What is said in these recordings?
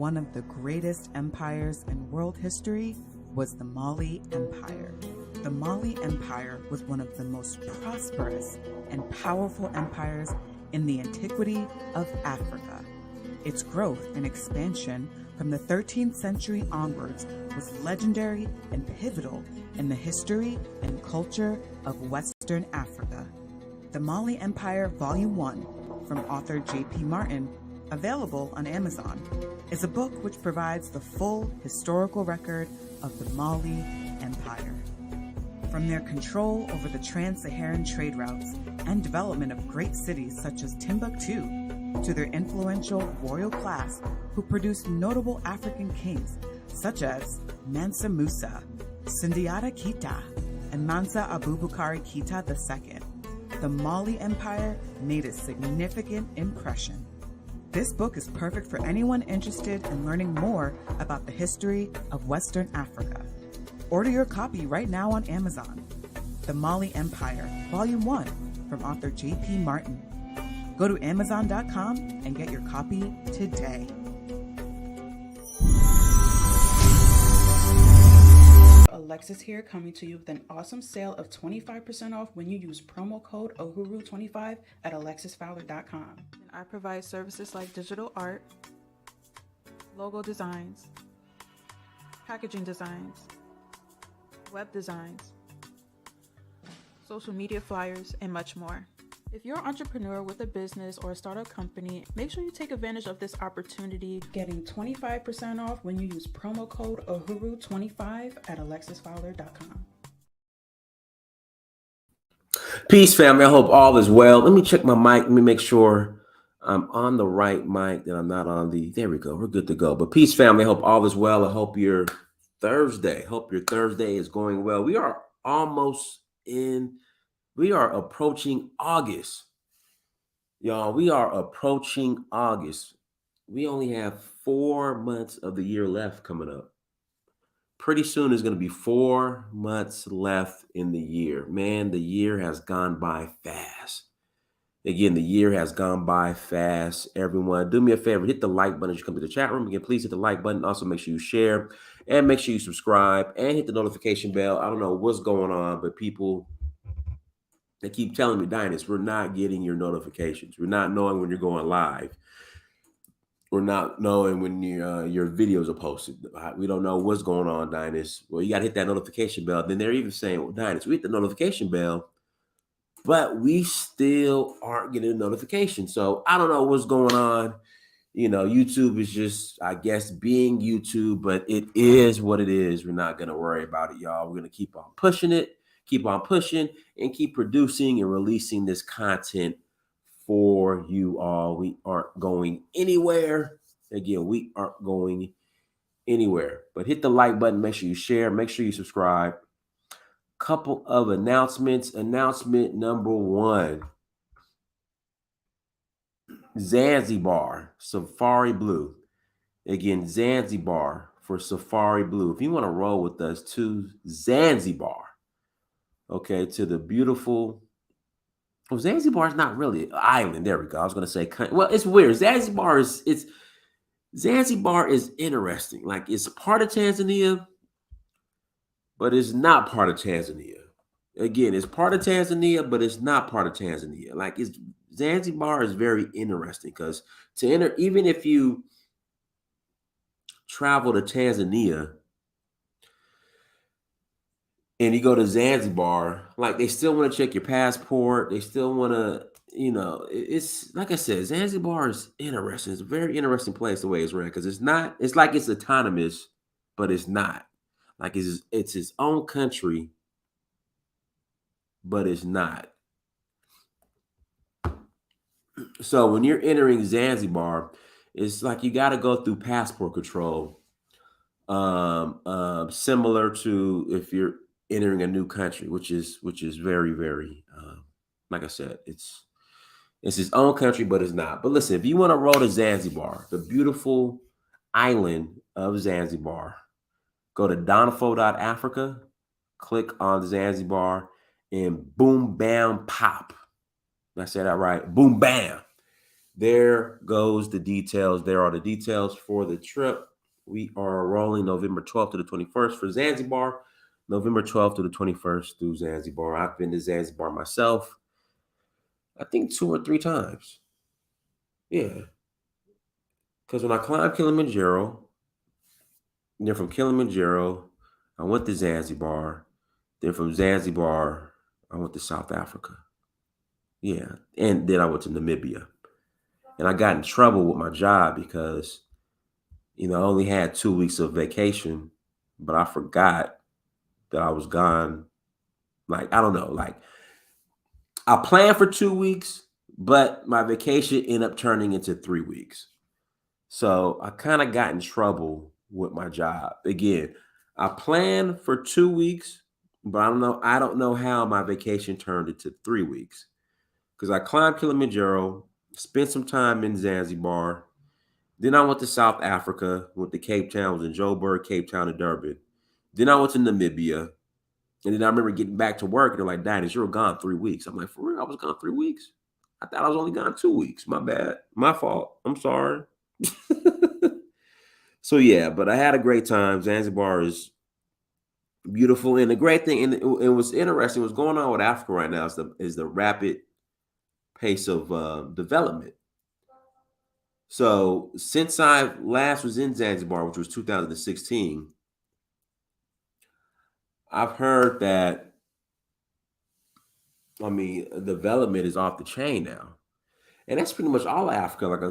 one of the greatest empires in world history was the Mali Empire. The Mali Empire was one of the most prosperous and powerful empires in the antiquity of Africa. Its growth and expansion from the 13th century onwards was legendary and pivotal in the history and culture of Western Africa. The Mali Empire Volume 1 from author J.P. Martin, available on Amazon, is a book which provides the full historical record of the Mali Empire. From their control over the trans-Saharan trade routes and development of great cities such as Timbuktu, to their influential royal class who produced notable African kings such as Mansa Musa, Sundiata Keita, and Mansa Abubakar Keita II, the Mali Empire made a significant impression. This book is perfect for anyone interested in learning more about the history of Western Africa. Order your copy right now on Amazon. The Mali Empire, Volume 1, from author J.P. Martin. Go to Amazon.com and get your copy today. Alexis here, coming to you with an awesome sale of 25% off when you use promo code OHURU25 at alexisfowler.com. I provide services like digital art, logo designs, packaging designs, web designs, social media flyers, and much more. If you're an entrepreneur with a business or a startup company, make sure you take advantage of this opportunity, getting 25% off when you use promo code OHURU25 at alexisfowler.com. Peace, family. I hope all is well. Let me check my mic. Let me make sure I'm on the right mic, that I'm not on the, there we go. We're good to go. But peace, family. I hope all is well. I hope your Thursday is going well. We are approaching August. Y'all, we are approaching August. We only have 4 months of the year left coming up. Pretty soon there's going to be 4 months left in the year. Man, the year has gone by fast. Again, the year has gone by fast. Everyone, do me a favor, hit the like button as you come to the chat room. Again, please hit the like button. Also, make sure you share and make sure you subscribe and hit the notification bell. I don't know what's going on, but people, they keep telling me, Dynas, we're not getting your notifications. We're not knowing when you're going live. We're not knowing when your videos are posted. We don't know what's going on, Dynas. Well, you got to hit that notification bell. Then they're even saying, well, Dynas, we hit the notification bell, but we still aren't getting a notification. So I don't know what's going on. You know, YouTube is just, I guess, being YouTube, but it is what it is. We're not going to worry about it, y'all. We're going to keep on pushing it. Keep on pushing and keep producing and releasing this content for you all. We aren't going anywhere. Again, we aren't going anywhere. But hit the like button. Make sure you share. Make sure you subscribe. Couple of announcements. Announcement number 1. Zanzibar, Safari Blue. Again, Zanzibar for Safari Blue. If you want to roll with us to Zanzibar, okay, to the beautiful, well, Zanzibar is not really an island. There we go. I was going to say, well, it's weird. Zanzibar is interesting. Like, it's part of Tanzania, but it's not part of Tanzania. Again, it's part of Tanzania, but it's not part of Tanzania. Like, Zanzibar is very interesting because even if you travel to Tanzania and you go to Zanzibar, like, they still want to check your passport. They still want to, it's like I said, Zanzibar is interesting. It's a very interesting place the way it's ran, because it's like it's autonomous, but it's not. Like, it's its own country, but it's not. So when you're entering Zanzibar, it's like you got to go through passport control, similar to if you're entering a new country, which is very, very, like I said, it's its own country, but it's not. But listen, if you want to roll to Zanzibar, the beautiful island of Zanzibar, go to donfo.africa, click on Zanzibar, and boom, bam, pop. Did I say that right? Boom, bam. There goes the details. There are the details for the trip. We are rolling November 12th to the 21st for Zanzibar, November 12th to the 21st through Zanzibar. I've been to Zanzibar myself, I think 2 or 3 times. Yeah. Because when I climbed Kilimanjaro, then from Kilimanjaro, I went to Zanzibar. Then from Zanzibar, I went to South Africa. Yeah. And then I went to Namibia. And I got in trouble with my job because, I only had 2 weeks of vacation, but I forgot that I was gone. Like, I don't know. Like, I planned for 2 weeks, but my vacation ended up turning into 3 weeks. So I kind of got in trouble with my job. Again, I planned for 2 weeks, but I don't know how my vacation turned into 3 weeks. Because I climbed Kilimanjaro, spent some time in Zanzibar. Then I went to South Africa, went to Cape Town, was in Joburg, Cape Town, and Durban. Then I went to Namibia. And then I remember getting back to work, and they're like, Dennis, you were gone 3 weeks. I'm like, for real? I was gone 3 weeks? I thought I was only gone 2 weeks. My bad. My fault. I'm sorry. So yeah, but I had a great time. Zanzibar is beautiful, and the great thing, and it was interesting. What's going on with Africa right now is the rapid pace of development. So since I last was in Zanzibar, which was 2016, I've heard that, development is off the chain now. And that's pretty much all of Africa. Like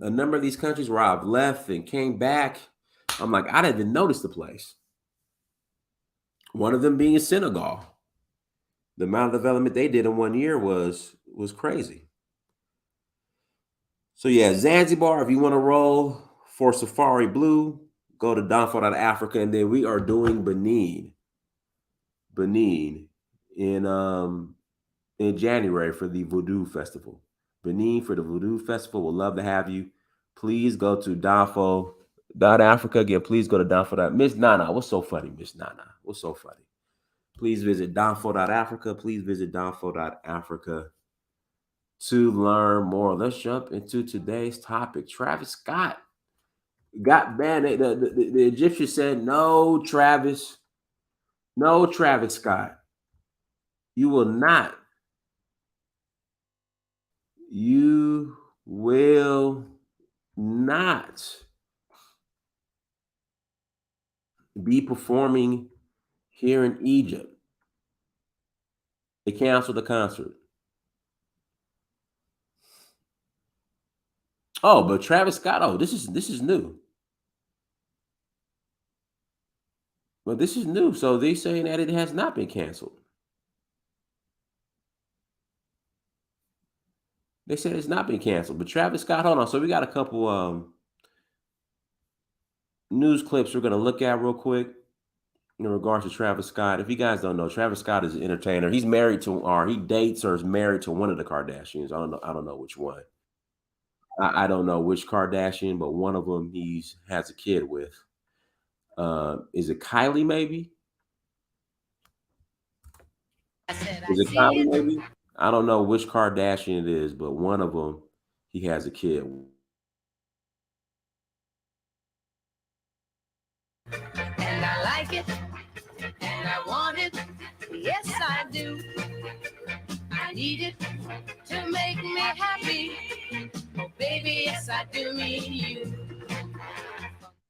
a number of these countries where I've left and came back, I'm like, I didn't even notice the place. One of them being Senegal. The amount of development they did in 1 year was crazy. So yeah, Zanzibar, if you want to roll for Safari Blue, go to Africa, and then we are doing Benin in January for the Voodoo Festival. Benin for the Voodoo Festival. We'll love to have you. Please go to Africa. Again, please go to Danfo. Miss Nana, what's so funny, Miss Nana? What's so funny? Please visit Africa. Please visit Africa to learn more. Let's jump into today's topic. Travis Scott got banned. The Egyptian said, no, Travis Scott. You will not. You will not be performing here in Egypt. They canceled the concert. Oh, but Travis Scott, this is new. Well, this is new. So they're saying that it has not been canceled. They said it's not been canceled. But Travis Scott, hold on. So we got a couple news clips we're going to look at real quick in regards to Travis Scott. If you guys don't know, Travis Scott is an entertainer. He's married to, or he dates or is married to one of the Kardashians. I don't know which one. I don't know which Kardashian, but one of them has a kid with. Is it Kylie maybe? Is it Kylie maybe? I don't know which Kardashian it is, but one of them, he has a kid. And I like it, and I want it. Yes, I do. I need it to make me happy. Oh, baby, yes, I do need you.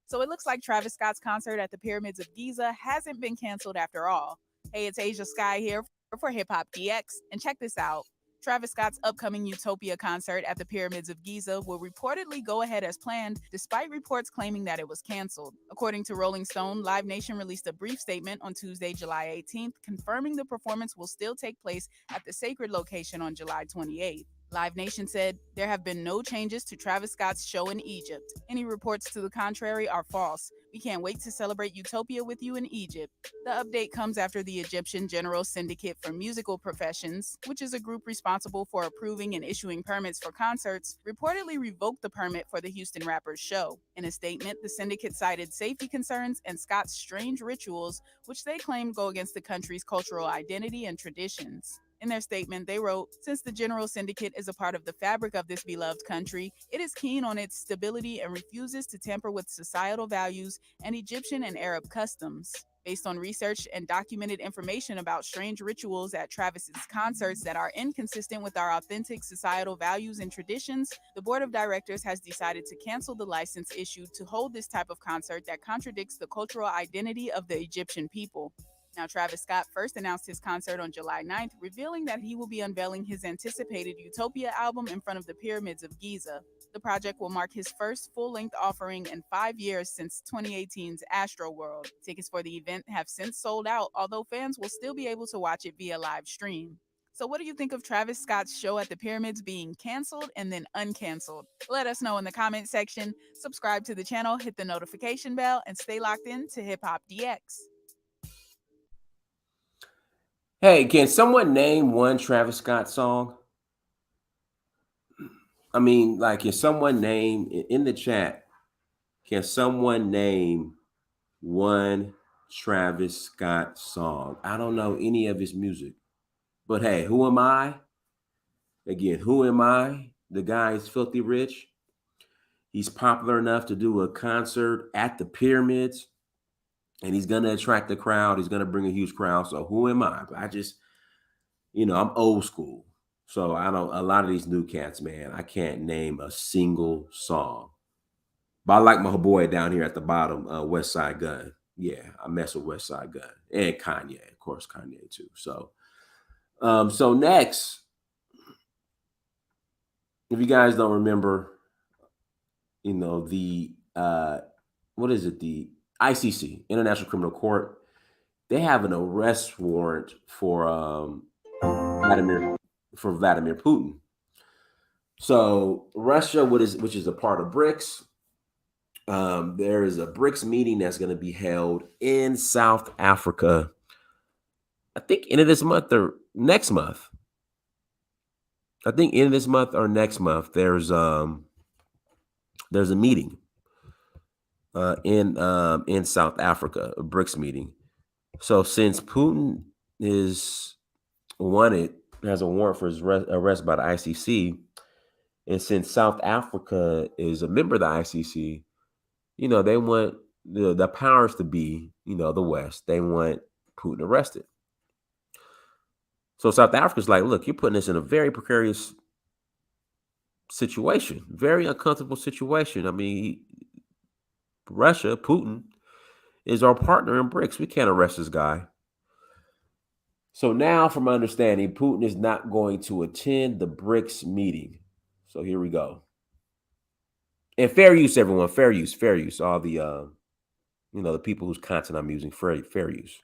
So it looks like Travis Scott's concert at the Pyramids of Giza hasn't been canceled after all. Hey, it's Asia Sky here for Hip Hop DX, and check this out. Travis Scott's upcoming Utopia concert at the Pyramids of Giza will reportedly go ahead as planned, despite reports claiming that it was canceled. According to Rolling Stone, Live Nation released a brief statement on Tuesday, July 18th, confirming the performance will still take place at the sacred location on July 28th. Live Nation said, there have been no changes to Travis Scott's show in Egypt. Any reports to the contrary are false. We can't wait to celebrate Utopia with you in Egypt. The update comes after the Egyptian General Syndicate for Musical Professions, which is a group responsible for approving and issuing permits for concerts, reportedly revoked the permit for the Houston rapper's show. In a statement, the syndicate cited safety concerns and Scott's strange rituals, which they claim go against the country's cultural identity and traditions. In their statement, they wrote, "Since the General Syndicate is a part of the fabric of this beloved country, it is keen on its stability and refuses to tamper with societal values and Egyptian and Arab customs." Based on research and documented information about strange rituals at Travis's concerts that are inconsistent with our authentic societal values and traditions, the board of directors has decided to cancel the license issued to hold this type of concert that contradicts the cultural identity of the Egyptian people. Now, Travis Scott first announced his concert on July 9th, revealing that he will be unveiling his anticipated Utopia album in front of the pyramids of Giza. The project will mark his first full-length offering in 5 years since 2018's Astro World. Tickets for the event have since sold out, although fans will still be able to watch it via live stream. So what do you think of Travis Scott's show at the pyramids being canceled and then uncanceled? Let us know in the comment section. Subscribe to the channel, hit the notification bell, and stay locked in to Hip Hop DX. Hey, can someone name one Travis Scott song? I mean, like, can someone name in the chat? Can someone name one Travis Scott song? I don't know any of his music, but hey, who am I? Again, who am I? The guy is filthy rich. He's popular enough to do a concert at the pyramids, and he's going to attract the crowd. He's going to bring a huge crowd. So who am I? I just, I'm old school. So I don't, a lot of these new cats, man, I can't name a single song. But I like my boy down here at the bottom, West Side Gun. Yeah, I mess with West Side Gun. And Kanye, of course, Kanye too. So, so next, if you guys don't remember, the, what is it? The ICC, International Criminal Court, they have an arrest warrant for Vladimir Putin. So Russia, which is a part of Brics, there is a Brics meeting that's going to be held in South Africa. I think end of this month or next month. I think end of this month or next month. There's a meeting in South Africa, a Brics meeting. So since Putin has a warrant for his arrest by the ICC, and since South Africa is a member of the ICC, they want the powers to be, the West. They want Putin arrested. So South Africa's like, look, you're putting us in a very precarious situation, very uncomfortable situation. I mean, Russia, Putin, is our partner in Brics. We can't arrest this guy. So now, from my understanding, Putin is not going to attend the Brics meeting. So here we go. And fair use, everyone. Fair use. All the, the people whose content I'm using, fair use.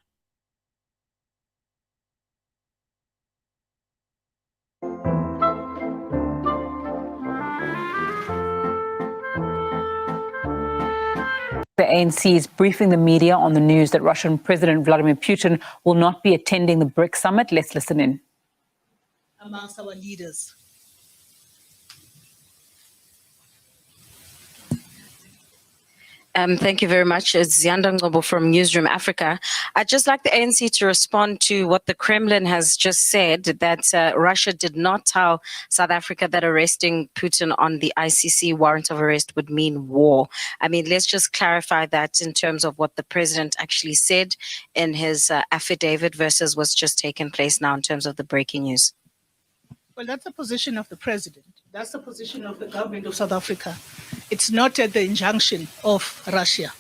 The ANC is briefing the media on the news that Russian President Vladimir Putin will not be attending the BRICS summit. Let's listen in. Amongst our leaders. Thank you very much. It's Zianda Ngobo from Newsroom Africa. I'd just like the ANC to respond to what the Kremlin has just said, that Russia did not tell South Africa that arresting Putin on the ICC warrant of arrest would mean war. I mean, let's just clarify that in terms of what the president actually said in his affidavit versus what's just taken place now in terms of the breaking news. Well, that's the position of the president. That's the position of the government of South Africa. It's not at the injunction of Russia.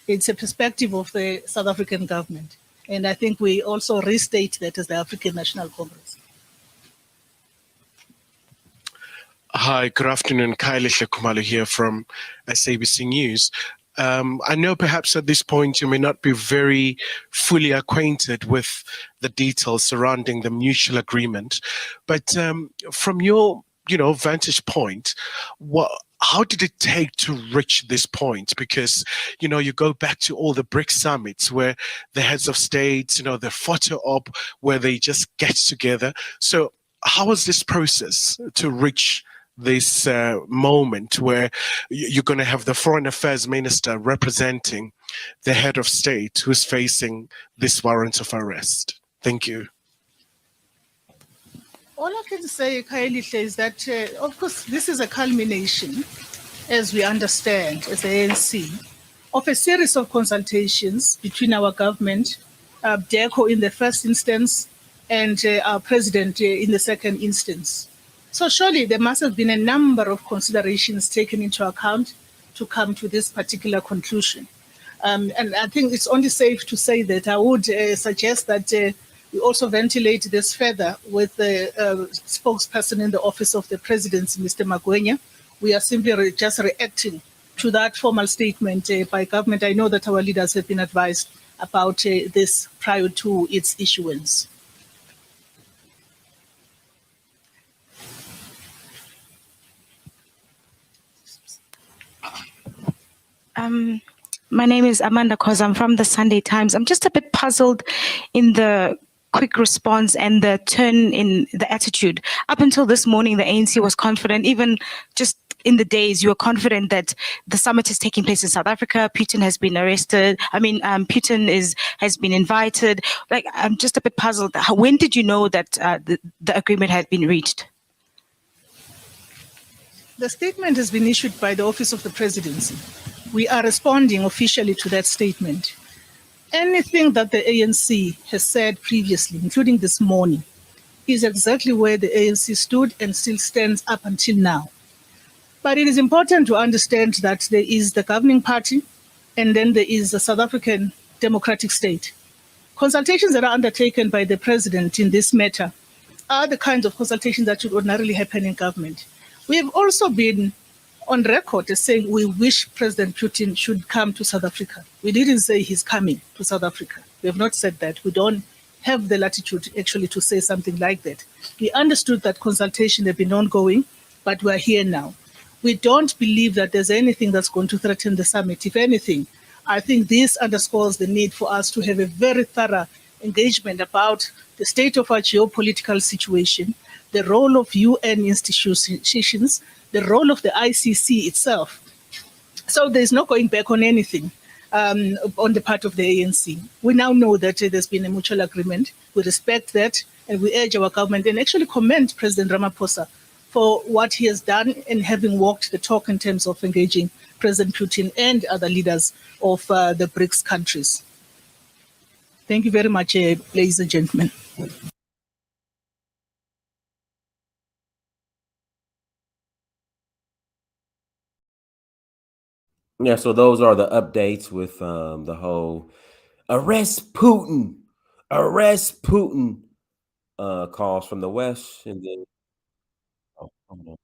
It's a perspective of the South African government. And I think we also restate that as the African National Congress. Hi, good afternoon. Kaile Kumalo here from SABC News. I know perhaps at this point you may not be very fully acquainted with the details surrounding the mutual agreement, but from your vantage point, how did it take to reach this point? Because you go back to all the BRICS summits where the heads of states, the photo op where they just get together. So how was this process to reach this moment where you're going to have the foreign affairs minister representing the head of state who's facing this warrant of arrest? Thank you. All I can say, Kaelihle, is that, of course, this is a culmination, as we understand, as the ANC, of a series of consultations between our government, DECO in the first instance, and our president in the second instance. So surely there must have been a number of considerations taken into account to come to this particular conclusion. And I think it's only safe to say that I would suggest that we also ventilate this further with the spokesperson in the office of the presidency, Mr. Magwenya. We are simply just reacting to that formal statement by government. I know that our leaders have been advised about this prior to its issuance. My name is Amanda Koz. I'm from the Sunday Times. I'm just a bit puzzled in the quick response and the turn in the attitude. Up until this morning, the ANC was confident, even just in the days, you were confident that the summit is taking place in South Africa. Putin has been arrested. Putin has been invited. Like, I'm just a bit puzzled. When did you know that the agreement had been reached? The statement has been issued by the office of the presidency. We are responding officially to that statement. Anything that the ANC has said previously, including this morning, is exactly where the ANC stood and still stands up until now. But it is important to understand that there is the governing party and then there is the South African democratic state. Consultations that are undertaken by the president in this matter are the kinds of consultations that should ordinarily happen in government. We have also been on record as saying we wish President Putin should come to South Africa. We didn't say he's coming to South Africa. We have not said that. We don't have the latitude actually to say something like that. We understood that consultation had been ongoing, but we're here now. We don't believe that there's anything that's going to threaten the summit. If anything, I think this underscores the need for us to have a very thorough engagement about the state of our geopolitical situation, the role of UN institutions, the role of the ICC itself. So there's no going back on anything on the part of the ANC. We now know that there's been a mutual agreement. We respect that, and we urge our government and actually commend President Ramaphosa for what he has done in having walked the talk in terms of engaging President Putin and other leaders of the Brics countries. Thank you very much, ladies and gentlemen. Yeah, so those are the updates with the whole arrest Putin calls from the West. And then, okay,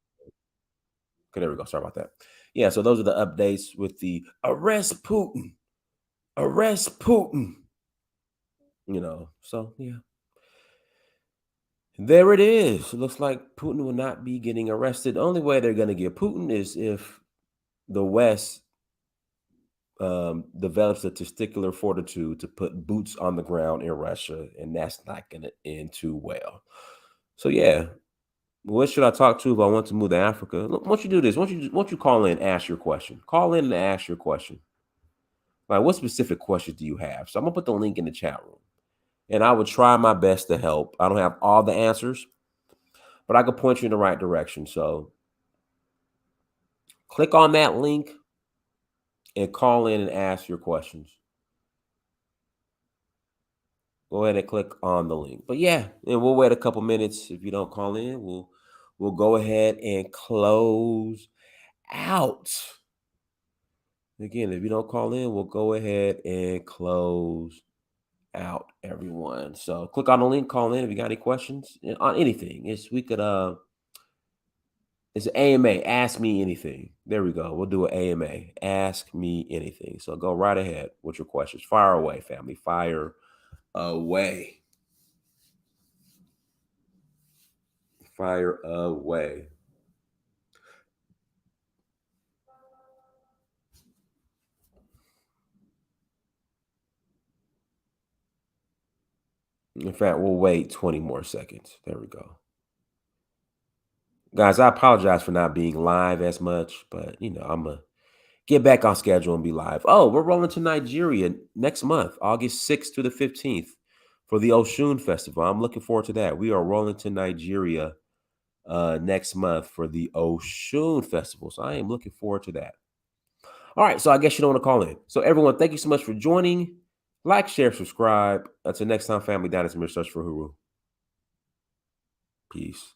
there we go. Sorry about that. Yeah, so those are the updates with the arrest Putin. So yeah. There it is. It looks like Putin will not be getting arrested. The only way they're going to get Putin is if the West develops a testicular fortitude to put boots on the ground in Russia, and that's not going to end too well. So yeah, what should I talk to if I want to move to Africa? Look, once you do this, once you call in, ask your question. Call in and ask your question. Like, what specific questions do you have? So I'm gonna put the link in the chat room, and I would try my best to help. I don't have all the answers, but I can point you in the right direction. So click on that link and call in and ask your questions. Go ahead and click on the link. But yeah, and we'll wait a couple minutes. If you don't call in, we'll go ahead and close out. Again, if you don't call in, we'll go ahead and close out, everyone. So click on the link, call in if you got any questions on anything. It's an AMA, ask me anything. There we go. We'll do an AMA, ask me anything. So go right ahead with your questions. Fire away, family. Fire away. Fire away. In fact, we'll wait 20 more seconds. There we go. Guys, I apologize for not being live as much, but, I'm going to get back on schedule and be live. Oh, we're rolling to Nigeria next month, August 6th through the 15th for the Oshun Festival. I'm looking forward to that. We are rolling to Nigeria next month for the Oshun Festival. So I am looking forward to that. All right, so I guess you don't want to call in. So everyone, thank you so much for joining. Like, share, subscribe. Until next time, family, that is Mr. Search for Huru. Peace.